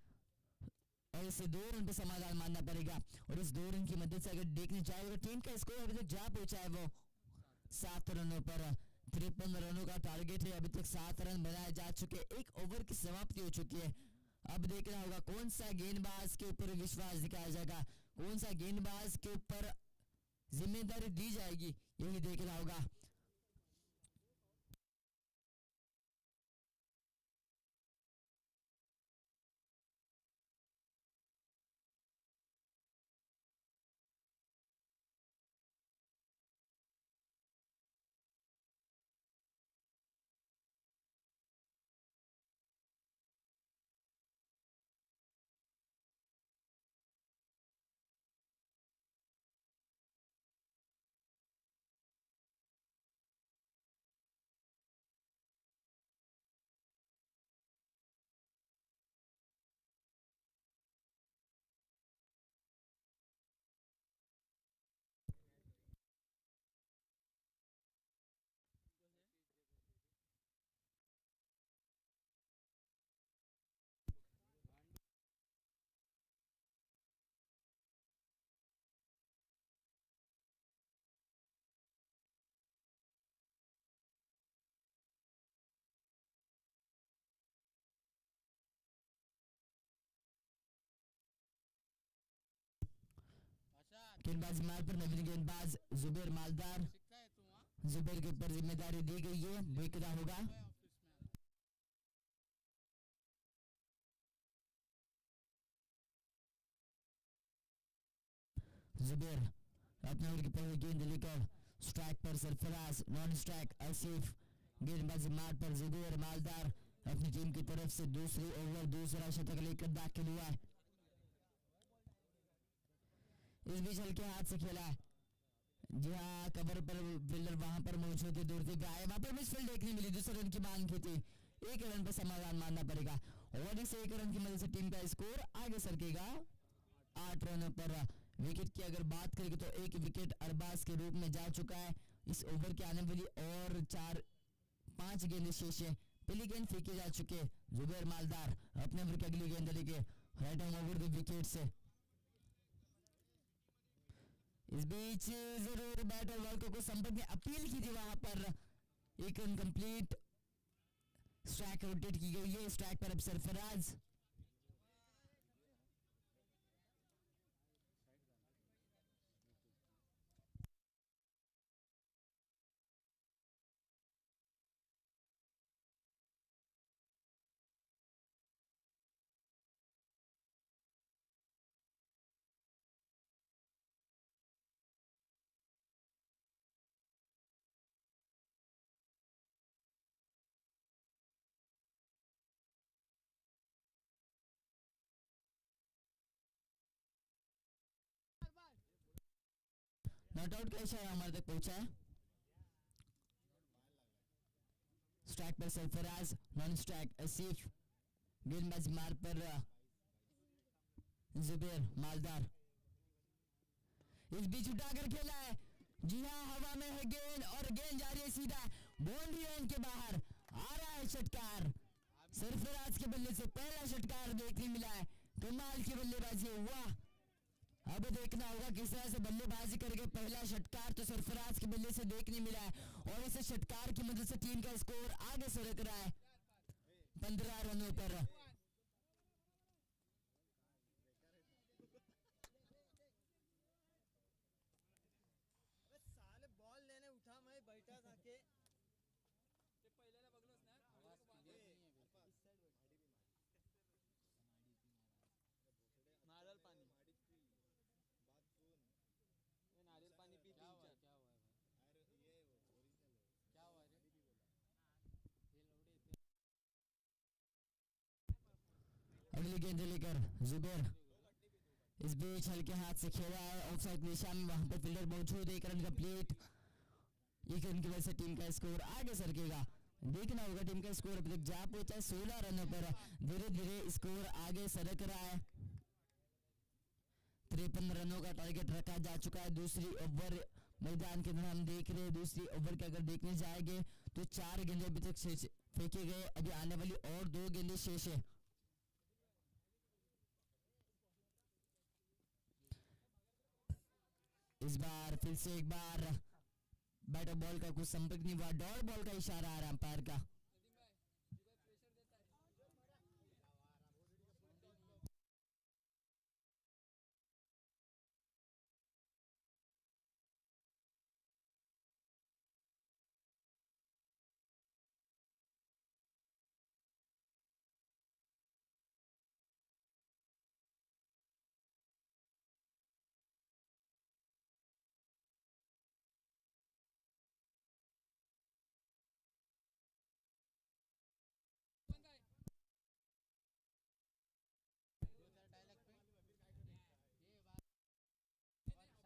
और इसे 2 रन पे समाधान मानना पड़ेगा। और इस 2 रन की मदद से अगर देखने जाए तो टीम का स्कोर अभी तक जा पहुंचा है वो 7 रनों पर। 53 रनों का टारगेट है। अभी तक 7 रन बनाए जा चुके, एक ओवर की समाप्ति हो चुकी है। अब देखना होगा कौन सा गेंदबाज के ऊपर विश्वास दिखाया जाएगा, कौन सा गेंदबाज के ऊपर जिम्मेदारी दी जाएगी, यही देखना होगा। गेंदबाजी मार पर नवीन गेंदबाज जुबेर मालदार, जुबेर के ऊपर जिम्मेदारी दी गई है, देखना होगा। जुबेर अपने ओवर की पहली गेंद लेकर स्ट्राइक पर सरफराज, नॉन स्ट्राइक आसिफ। गेंदबाजी मार पर जुबेर मालदार अपनी टीम की तरफ से दूसरी ओवर दूसरा शतक लेकर दाखिल हुआ है। इस बीच हल्के हाथ से खेला है, जी हाँ, कवर पर फील्डर वहां पर मौजूद थे, दूर से आए, वहां पर मिसफील्ड देखने मिली, दूसरे रन की मांग की थी, 1 रन पर समाधान मानना पड़ेगा और इस 1 रन की मदद से टीम का स्कोर आगे सरकेगा 8 रनों पर। विकेट की अगर बात करें तो 1 विकेट अरबाज के रूप में जा चुका है। इस ओवर के आने वाली और 5 गेंदें शेष है, पहली गेंद फेंके जा चुके। जुबेर मालदार अपने ओवर की अगली गेंद लेके right hand over the wicket से। इस बीच जरूर बैटर वर्कर को संपर्क में अपील की थी, वहां पर एक इनकम्प्लीट स्ट्राइक रोटेट की गई है। स्ट्राइक पर अब सरफराज, नॉट आउट का इशारा हमारे तक पहुंचा है। स्ट्राइक पर सरफराज, नॉन स्ट्राइक आसिफ। गेंदबाजी मार पर जुबेर मालदार, इस बीच उठाकर खेला है, जी हाँ, हवा में है गेंद और गेंद जा रही है सीधा बाउंड्री लाइन के बाहर, आ रहा है षटकार। सरफराज के बल्ले से पहला षटकार देखने मिला है, कमाल की बल्लेबाजी, वाह। अब देखना होगा किस तरह से बल्लेबाजी करके पहला षटकार तो सरफराज के बल्ले से देखने मिला है और इस षटकार की मदद से टीम का स्कोर आगे सरक रहा है 15 रनों पर। साले बॉल लेने उठा, मैं बैठा था के पहिल्याला बघलोस ना, नारियल पानी, ये नारियल पानी पी, क्या हुआ है भाई? अरे ये ओरिजिनल है, क्या हुआ रे? ये लौड़े थे। अगली गेंद लेकर जुबेर, इस बीच हल्के हाथ से खेला है, ऑफसाइड दिशा में, वहां पर फील्डर मौजूद है, 1 रन कंप्लीट। 1 रन की वजह से टीम का स्कोर आगे सरकेगा, देखना होगा। टीम का स्कोर अभी तक जा पहुंचा है 16 रनों पर, धीरे धीरे स्कोर आगे सरक रहा है। 53 रनों का टारगेट रखा जा चुका है। दूसरी ओवर मैदान के अंदर हम देख रहे हैं, दूसरी ओवर के अगर देखने जाएंगे तो 4 गेंदें अभी तक फेंके गए, अभी आने वाली और 2 गेंदें शेष है। इस बार फिर से एक बार बैट और बॉल का कुछ संपर्क नहीं हुआ, डॉट बॉल का इशारा आ रहा है अंपायर का। नदीम भाई इधर प्रेशर देता है। कौन भाई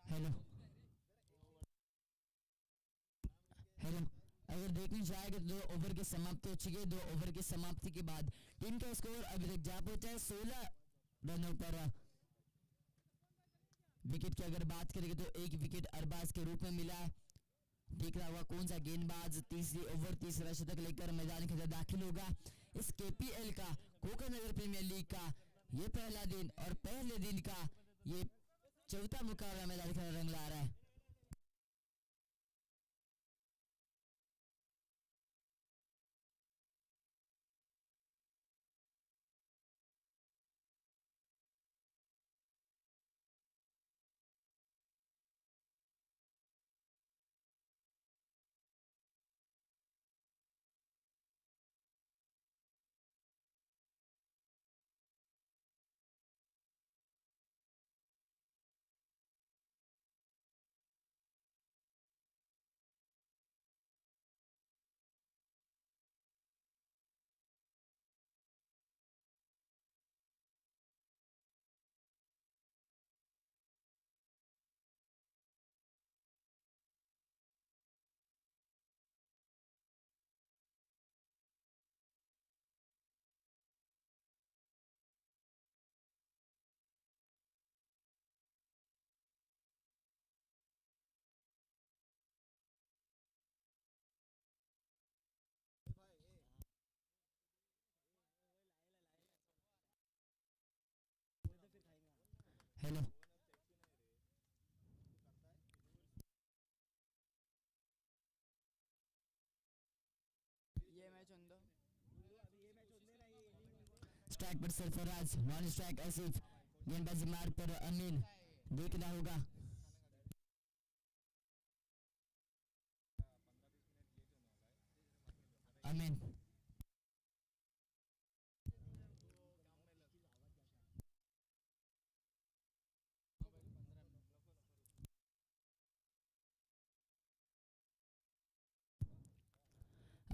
हेलो हेलो, अगर देखने जाएगा तो 2 ओवर की समाप्ति हो चुकी है। 2 ओवर की समाप्ति के बाद टीम का स्कोर अभी तक जा पहुंचा है 16 रनों पर। विकेट की अगर बात करेंगे तो एक विकेट अरबाज के रूप में मिला है। देख रहा हुआ कौन सा गेंदबाज तीसरी ओवर तीसरा शतक लेकर मैदान के अंदर दाखिल होगा। इस केपीएल का कोकण नगर प्रीमियर लीग का ये पहला दिन और पहले दिन का ये चौथा मुकाबला मैदान के अंदर रंग ला रहा है। हेलो ये मैच अंदर स्ट्राइक पर सरफराज, नॉन स्ट्राइक आसिफ, गेंदबाजी मार पर अमीन। देखना होगा अमीन।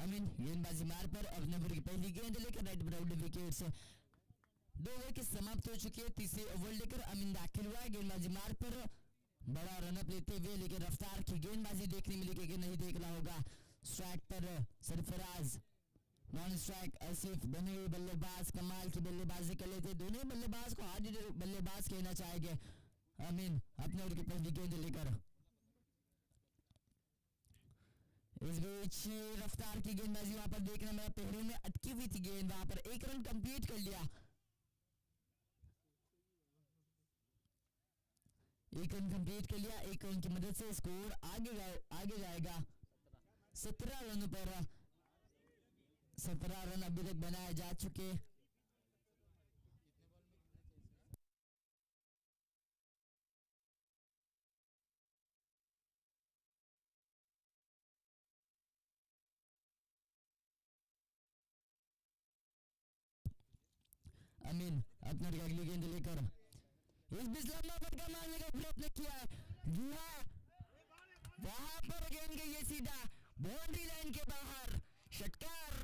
अमीन गेंदबाजी मार पर अपने ओवर की पहली गेंद लेकर राइट ब्राउड विकेट से 2 ओवर की समाप्त हो चुकी है। तीसरे ओवर लेकर अमीन दाखिल हुआ है। गेंदबाजी मार पर बड़ा रनअप लेते हुए लेकिन रफ्तार की गेंदबाजी देखने मिलेगी कि नहीं, देखना होगा। स्ट्राइक पर सरफराज, नॉन स्ट्राइक आसिफ, दोनों ही बल्लेबाज कमाल की बल्लेबाजी कर लेते। दोनों ही बल्लेबाज को हार्ड बल्लेबाज कहना चाहेंगे। अमीन अपने ओवर की पहली गेंद लेकर इस बीच रफ्तार की गेंदबाजी वहां पर देखने में पहले में अटकी हुई थी गेंद, वहां पर 1 रन कंप्लीट कर लिया। 1 रन कंप्लीट कर लिया। 1 रन की मदद से स्कोर आगे जाएगा 17 रनों पर। 17 रन अभी तक बनाए जा चुके। अमीन अपने अगली गेंद लेकर इस बीच लंबा फटका मारने का प्रयत्न किया है। जी हाँ, वहां पर गेंद गई है सीधा बाउंड्री लाइन के बाहर। षटकार,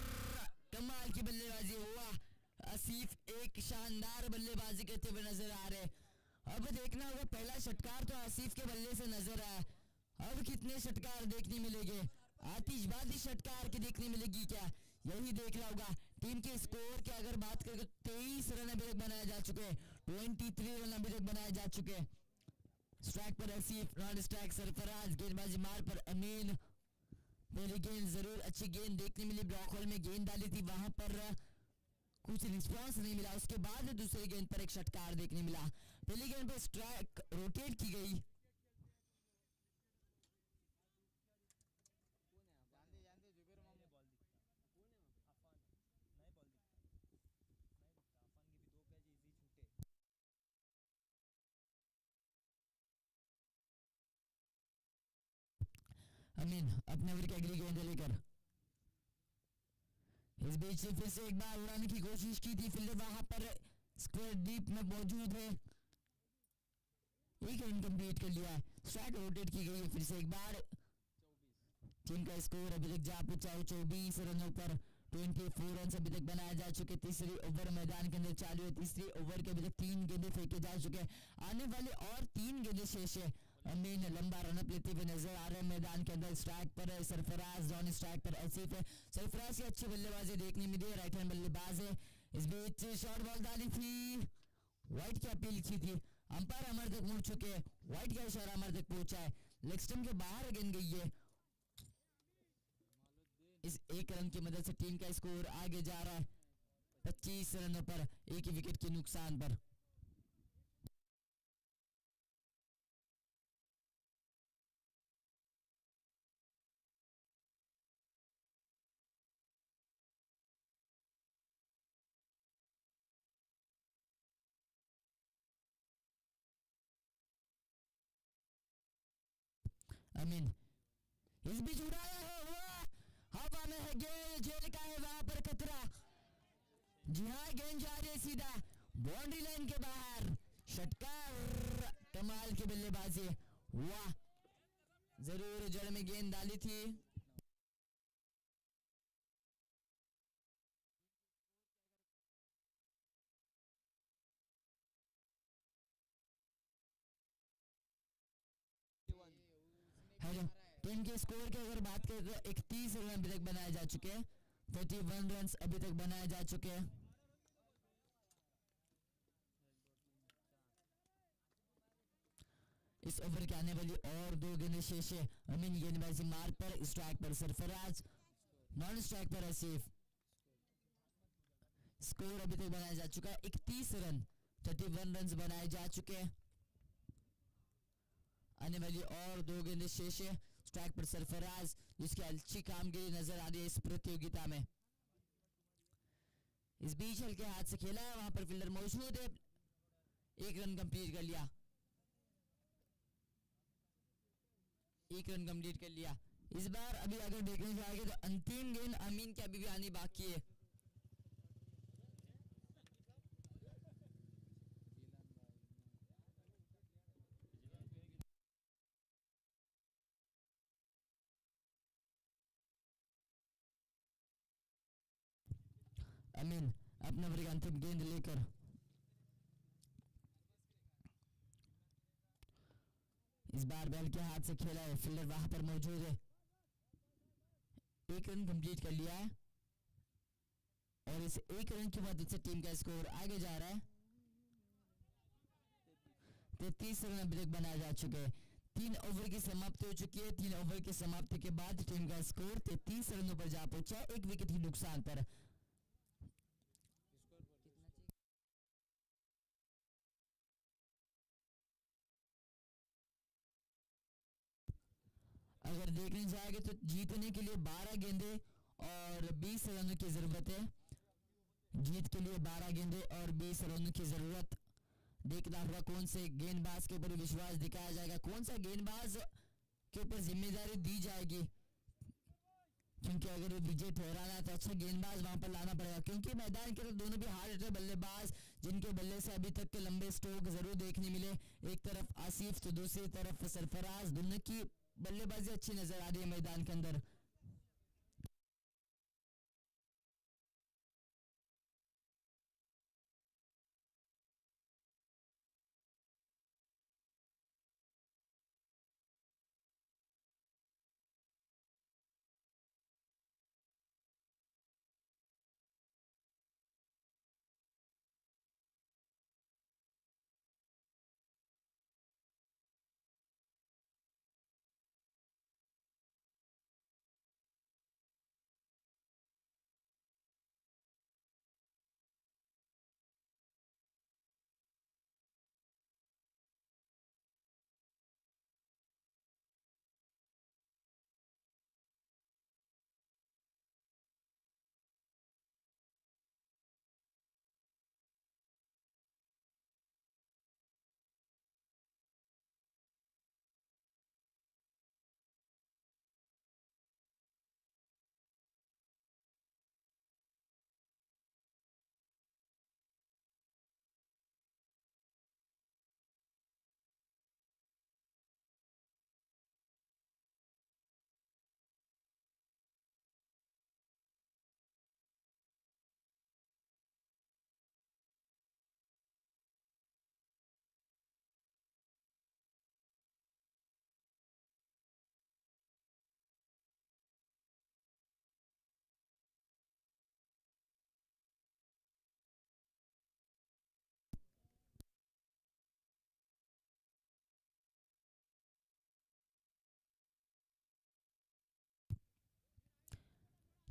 कमाल की बल्लेबाजी हुआ। आसिफ एक शानदार बल्लेबाजी करते हुए नजर आ रहे। अब देखना होगा, पहला षटकार तो आसिफ के बल्ले से नजर आया। अब कितने षटकार देखने मिलेंगे, आतिशबाजी षटकार की देखने मिलेगी क्या, यही देखना होगा। टीम के स्कोर की अगर बात करें तो 23 रन अभी तक बनाए जा चुके हैं। 23 रन अभी तक बनाए जा चुके हैं। स्ट्राइक पर आसिफ, नॉन स्ट्राइक सरफराज, गेंदबाजी मार पर अमीन। पहली गेंद जरूर अच्छी गेंद देखने मिली, ब्लॉक होल में गेंद डाली थी, वहां पर कुछ रिस्पांस नहीं मिला। उसके बाद दूसरी गेंद पर एक षटकार देखने मिला। पहली गेंद पर स्ट्राइक रोटेट की गई। अमीन अपने ओवर की अगली गेंद लेकर इस बीच फिर से एक बार उड़ाने की कोशिश की थी, फील्डर वहां पर स्क्वायर डीप में मौजूद है, एक रन कंप्लीट कर लिया है, स्ट्राइक रोटेट की गई है फिर से एक बार। टीम का स्कोर अभी तक जा पहुंचा है 24 रनों पर, 24 रन अभी तक बनाए जा चुके। तीसरी ओवर मैदान के अंदर चालू है, तीसरी ओवर के अभी तक 3 गेंदे फेंके जा चुके हैं, आने वाले और 3 गेंदे शेष है। अमीन लंबा रनअप लेते हुए नजर आ रहे हैं मैदान के अंदर, स्ट्राइक पर है सरफराज, नॉन स्ट्राइक पर आसिफ है। सरफराज की अच्छी बल्लेबाजी देखने मिली है, राइट हैंड बल्लेबाज है। इस बीच शॉर्ट बॉल डाली थी, व्हाइट की अपील की थी, अंपायर हमारे तक मुड़ चुके हैं, व्हाइट का इशारा हमारे तक पहुंचा है, लेग स्टंप के बाहर गेंद गई है। इस एक रन की मदद से टीम का स्कोर आगे जा रहा है 25 रनों पर, एक ही विकेट के नुकसान पर। अमीन इस बीच उड़ाया है, वाह हवा में है गेंद, जेल का है वहां पर खतरा। जी हाँ, गेंद जा रही है सीधा बाउंड्री लाइन के बाहर, षटकार, कमाल की बल्लेबाजी, वाह जरूर जड़ में गेंद डाली थी। हेलो, टीम के स्कोर की अगर बात करें तो 31 रन अभी तक बनाए जा चुके हैं, 31 रन अभी तक बनाए जा चुके हैं। इस ओवर के आने वाली और 2 गेंदें शेष है। अमीन गेंदबाजी मार्क पर, स्ट्राइक पर सरफराज, नॉन स्ट्राइक पर आसिफ। स्कोर अभी तक बनाया जा चुका है 31 रन, 31 रन बनाए जा चुके हैं। आने वाली और 2 गेंदें शेष है, स्ट्राइक पर सरफराज, जिसकी अच्छी कामगिरी नजर आ रही है इस प्रतियोगिता में। इस बीच हल्के हाथ से खेला है, वहां पर फील्डर मौजूद है, एक रन कंप्लीट कर लिया, एक रन कंप्लीट कर लिया। इस बार अभी अगर देखने जाएंगे तो अंतिम गेंद अमीन की अभी भी आनी बाकी है। अमीन अपने ओवर की अंतिम गेंद लेकर इस बार बैल के हाथ से खेला है, फील्डर वहां पर मौजूद है, एक रन कंप्लीट कर लिया है और इस एक रन की मदद से टीम का स्कोर आगे जा रहा है 33 रन अभी तक बनाए जा चुके हैं। 3 ओवर की समाप्ति हो चुकी है, 3 ओवर की समाप्ति के बाद टीम का स्कोर 33 रनों पर जा पहुंचा, एक विकेट के नुकसान पर। अगर देखने जाएंगे तो जीतने के लिए 12 गेंदे और 20 रनों की जरूरत है, जीत के लिए 12 गेंदे और 20 रनों की जरूरत। देखना होगा कौन से गेंदबाज के ऊपर विश्वास दिखाया जाएगा, कौन सा गेंदबाज के ऊपर जिम्मेदारी दी जाएगी, क्योंकि अगर विजय ठहराना है तो अच्छा गेंदबाज वहां पर लाना पड़ेगा, क्योंकि मैदान के अंदर दोनों भी हार्ड हिटर बल्लेबाज जिनके बल्ले से अभी तक के लंबे स्ट्रोक जरूर देखने मिले, एक तरफ आसिफ तो दूसरी तरफ सरफराज, दोनों की बल्लेबाजी अच्छी नजर आ रही है मैदान के अंदर।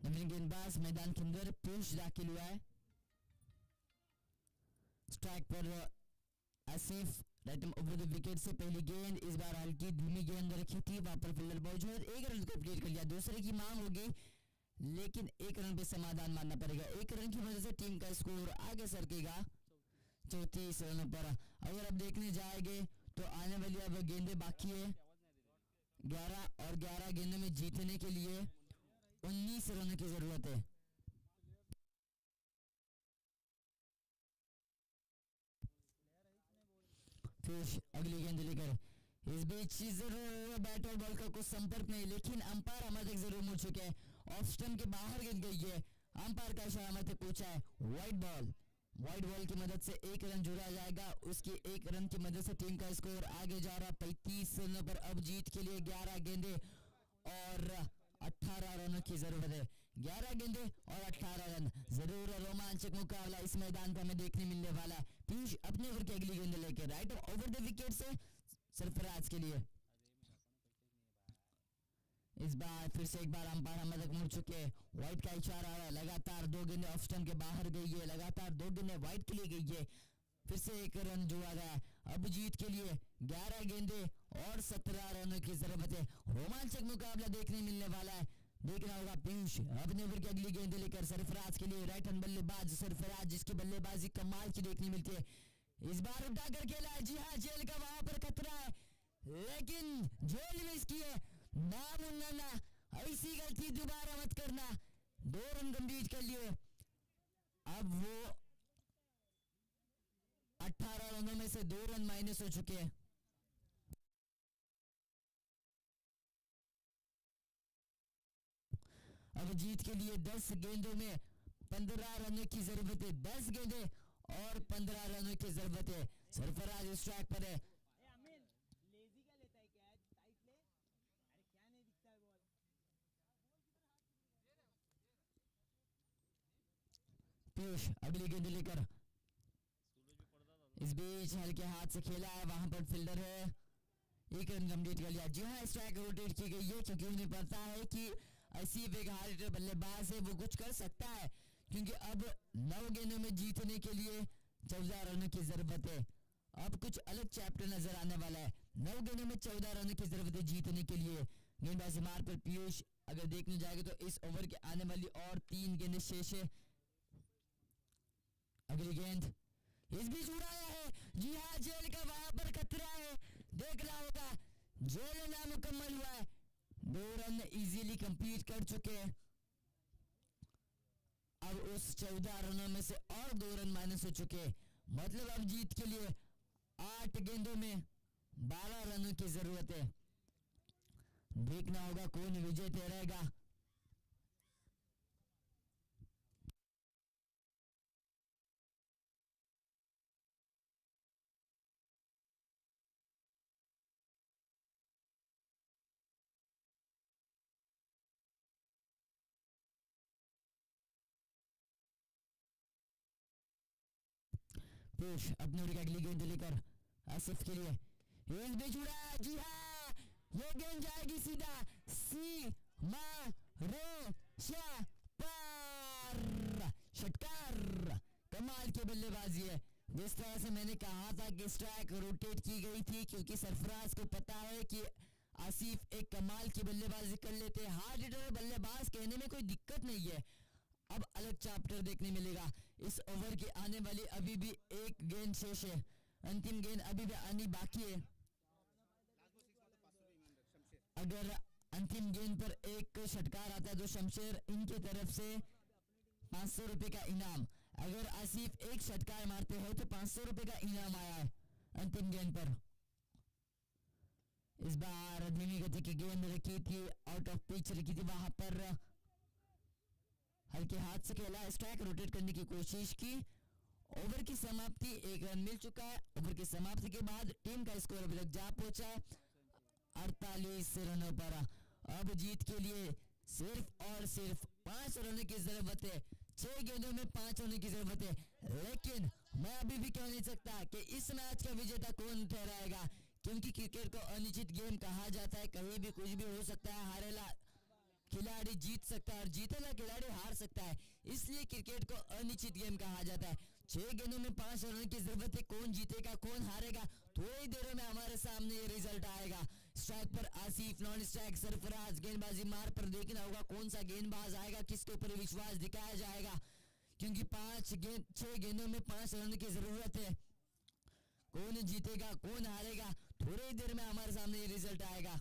नवीन गेंदबाज मैदान के अंदर पीयूष दाखिल हुआ है। स्ट्राइक पर Asif right over the wicket से पहली गेंद इस बार हल्की धीमी गेंद रखी थी, वहां पर फील्डर मौजूद, एक रन को कंप्लीट कर लिया। दूसरे की मांग होगी लेकिन एक रन पे समाधान मानना पड़ेगा। एक रन की वजह से टीम का स्कोर आगे सरकेगा 34 रनों पर। अगर अब देखने जाएंगे तो आने वाली अब गेंदें बाकी है 11 और 11 गेंदों में जीतने के लिए 19 रनों की जरूरत है। फिर अगली गेंद लेकर इस बीच जरूर बैट और बॉल का कुछ संपर्क नहीं, लेकिन अंपायर हमारे तक जरूर मुड़ चुके हैं। ऑफ स्टंप के बाहर गिर गई है, अंपायर का इशारा हमारे तक पहुंचा है। वाइड बॉल, वाइड बॉल की मदद से एक रन जोड़ा जाएगा, उसकी एक रन की मदद से टीम का स्कोर आगे जा रहा 35 रनों पर। अब जीत के लिए 11 गेंदे और 18 रनों की जरूरत है। 11 गेंदे और 18 रन, जरूर रोमांचक मुकाबला इस मैदान पर हमें देखने मिलने वाला है। पीयूष अपने ओवर की अगली गेंद लेकर राइट ओवर द विकेट से सरफराज के लिए। इस बार फिर से एक बार अंपायर हमारे तक मुड़ चुके हैं, व्हाइट का इशारा आ रहा है। लगातार 2 गेंदें ऑफ स्टंप के बाहर गई है, लगातार 2 गेंदें व्हाइट के लिए गई है, फिर से एक रन जोड़ा गया। अब जीत के लिए 11 गेंदे और 17 रनों की जरूरत है। रोमांचक मुकाबला देखने मिलने वाला है। देखना होगा पीयूष अपने ओवर की अगली गेंद लेकर सरफराज के लिए। राइट हैंड बल्लेबाज सरफराज, जिसकी बल्लेबाजी कमाल की देखने मिलती है। इस बार उठा कर खेला है, जी हाँ जेल का वहां पर खतरा है, लेकिन जेल मिस की है। ना ऐसी गलती दोबारा मत करना। 2 रन कंप्लीट कर लिए। अब वो 18 रनों में से 2 रन माइनस हो चुके हैं। अब जीत के लिए 10 गेंदों में 15 रनों की जरूरत है। 10 गेंदे और 15 रनों की जरूरत है। सरफराज स्ट्राइक पर है। लेजी क्या लेता है, क्या टाइट ले, अरे क्या नहीं दिखता है बॉल। पीयूष अगली गेंद लेकर इस बीच हल्के हाथ से खेला है, वहां पर फील्डर है, एक रन कंप्लीट कर लिया। जी हाँ स्ट्राइक रोटेट की गई है, क्योंकि उन्हें पता है कि आसिफ एक हार्ड हिटर बल्लेबाज है, वो कुछ कर सकता है, क्योंकि अब 9 गेंदों में जीतने के लिए 14 रनों की जरूरत है। अब कुछ अलग चैप्टर नजर आने वाला है। 9 गेंदों में 14 रनों की जरूरत है जीतने के लिए। गेंदबाजी मार पर पीयूष अगर देखने जाएंगे तो इस ओवर के आने वाली और 3 गेंदें शेष है। अगली गेंद इस बीच उड़ाया है, जी हाँ जेल का वहां पर खतरा है। देखना होगा, जेल ना मुकम्मल हुआ है। 2 रन इजीली कंप्लीट कर चुके हैं। अब उस 14 रनों में से और 2 रन माइनस हो चुके हैं, मतलब अब जीत के लिए 8 गेंदों में 12 रनों की जरूरत है। देखना होगा कौन विजय ठहरेगा। पीयूष अपने ओर की अगली गेंद लेकर आसिफ के लिए एक बीच उड़ा, जी हाँ ये गेंद जाएगी सीधा सीमा पार। षटकार, कमाल की बल्लेबाजी है। जिस तरह से मैंने कहा था कि स्ट्राइक रोटेट की गई थी, क्योंकि सरफराज को पता है कि आसिफ एक कमाल की बल्लेबाजी कर लेते हैं। हार्ड हिटर बल्लेबाज कहने में कोई दिक्कत नहीं है। अब अलग चैप्टर देखने मिलेगा। इस ओवर की आने वाली अभी भी एक गेंद शेष है, अंतिम गेंद अभी भी आनी बाकी है। अगर अंतिम गेंद पर एक षटकार आता है तो शमशेर इनकी तरफ से 500 रुपए का इनाम। अगर आसिफ एक षटकार मारते हैं तो 500 रुपए का इनाम आया है अंतिम गेंद पर। इस बार धीमी गति की गेंद रखी थी, आउट ऑफ पिच रखी थी, वहां पर हल्के हाथ से खेला, स्ट्राइक रोटेट करने की कोशिश की। ओवर की समाप्ति, 1 रन मिल चुका है। ओवर की समाप्ति के बाद टीम का स्कोर अभी तक जा पहुंचा है 48 रनों पर। अब जीत के लिए सिर्फ और सिर्फ 5 रनों की जरूरत है। 6 गेंदों में 5 रनों की जरूरत है, लेकिन मैं अभी भी कह नहीं सकता कि इस मैच का विजेता कौन ठहराएगा, क्योंकि क्रिकेट को अनिश्चित गेम कहा जाता है, कहीं भी कुछ भी हो सकता है। हारेला खिलाड़ी जीत सकता है और जीतेगा खिलाड़ी हार सकता है, इसलिए क्रिकेट को अनिश्चित गेम कहा जाता है। 6 गेंदों में 5 रन की जरूरत है। कौन जीतेगा कौन हारेगा थोड़ी देर में हमारे सामने ये रिजल्ट आएगा। स्ट्राइक पर आसिफ, नॉन स्ट्राइक सरफराज। गेंदबाजी मार पर देखना होगा कौन सा गेंदबाज आएगा, किसके ऊपर विश्वास दिखाया जाएगा, क्योंकि 6 गेंदों में 5 रन की जरूरत है। कौन जीतेगा कौन हारेगा थोड़ी देर में हमारे सामने ये रिजल्ट आएगा।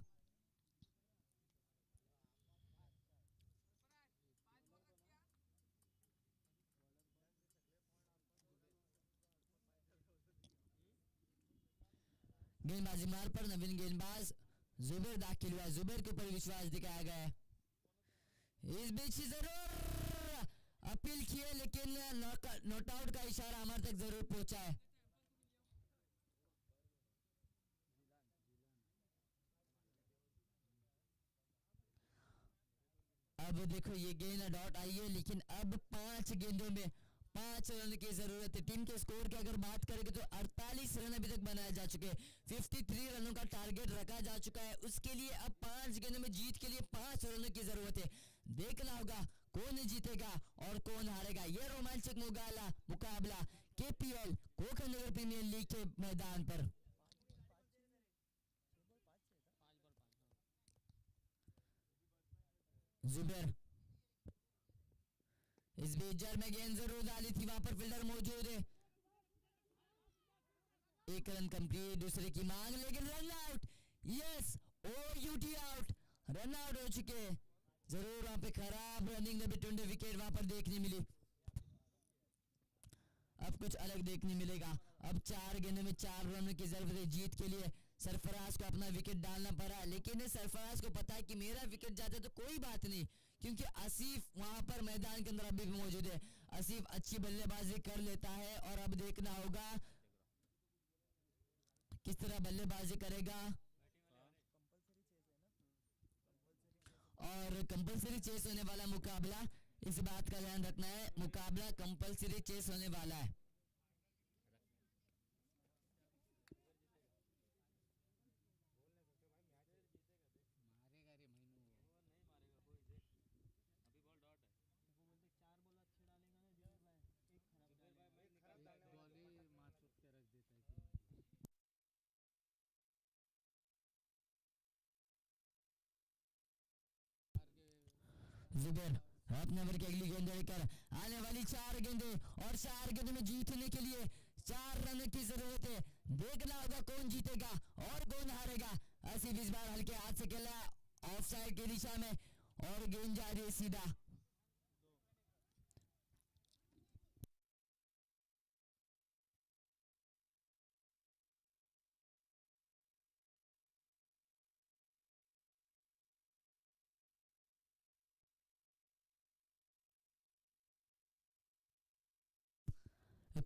गेंदबाजी मार पर नवीन गेंदबाज जुबैर दाखिल हुआ। जुबैर के ऊपर विश्वास दिखाया गया है। इस बीच जरूर अपील की है, लेकिन नॉट आउट का इशारा हमारे तक जरूर पहुंचा है। अब देखो ये गेंद डॉट आई है, लेकिन अब 5 गेंदों में 5 रन की जरूरत है। टीम के स्कोर की अगर बात करेंगे तो 48 रन अभी तक बनाए जा चुके हैं। 53 रनों का टारगेट रखा जा चुका है। उसके लिए अब 5 गेंदों में जीत के लिए 5 रनों की जरूरत है। देखना होगा कौन जीतेगा और कौन हारेगा। यह रोमांचक मुकाबला केपीएल कोकण नगर प्रीमियर लीग के मैदान पर। जुबैर इस बीच जर में गेंद जरूर डाली थी, वहां पर फील्डर मौजूद है। 1 रन कंप्लीट, दूसरे की मांग, लेकिन run out. Yes, OUT out, run out हो चुके। जरूर वहां पे खराब रनिंग में बिटवीन द विकेट वहां पर देखने मिली। अब कुछ अलग देखने मिलेगा। अब 4 गेंदों में 4 रनों की जरूरत है जीत के लिए। सरफराज को अपना विकेट डालना पड़ा, लेकिन सरफराज को पता है कि मेरा विकेट जाता है तो कोई बात नहीं, क्योंकि आसिफ वहां पर मैदान के अंदर अभी भी मौजूद है। आसिफ अच्छी बल्लेबाजी कर लेता है और अब देखना होगा किस तरह बल्लेबाजी करेगा। और कंपलसरी चेस होने वाला मुकाबला, इस बात का ध्यान रखना है, मुकाबला कंपलसरी चेस होने वाला है। मारेगा रे महीनू, नहीं मारेगा कोई, देख अभी बॉल डॉट है। वो बोलते 4 बॉल अच्छे डालेगा ना जुबैर भाई, एक खराब डालेगा। एक बॉल ही मार चुट के रख देता है कि जुबैर अपने ओवर की अगली गेंद लेकर आने वाली 4 गेंदें, और 4 गेंदों में जीतने के लिए 4 रन की जरूरत है। देखना होगा कौन जीतेगा और कौन हारेगा। आसिफ इस बार हल्के हाथ से खेला ऑफ साइड की दिशा में और गेंद जा रही है सीधा।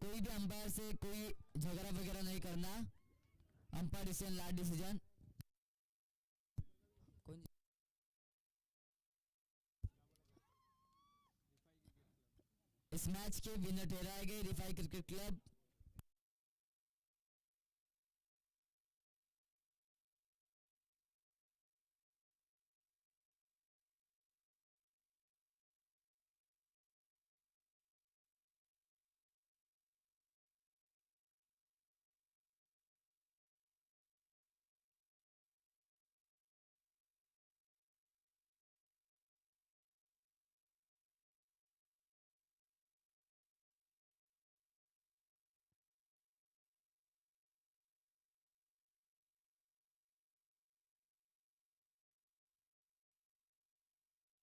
कोई भी अंपायर से कोई झगड़ा वगैरह नहीं करना। Umpire decision last decision. कौन इस मैच के विनर ठहराए गए रिफाई क्रिकेट क्लब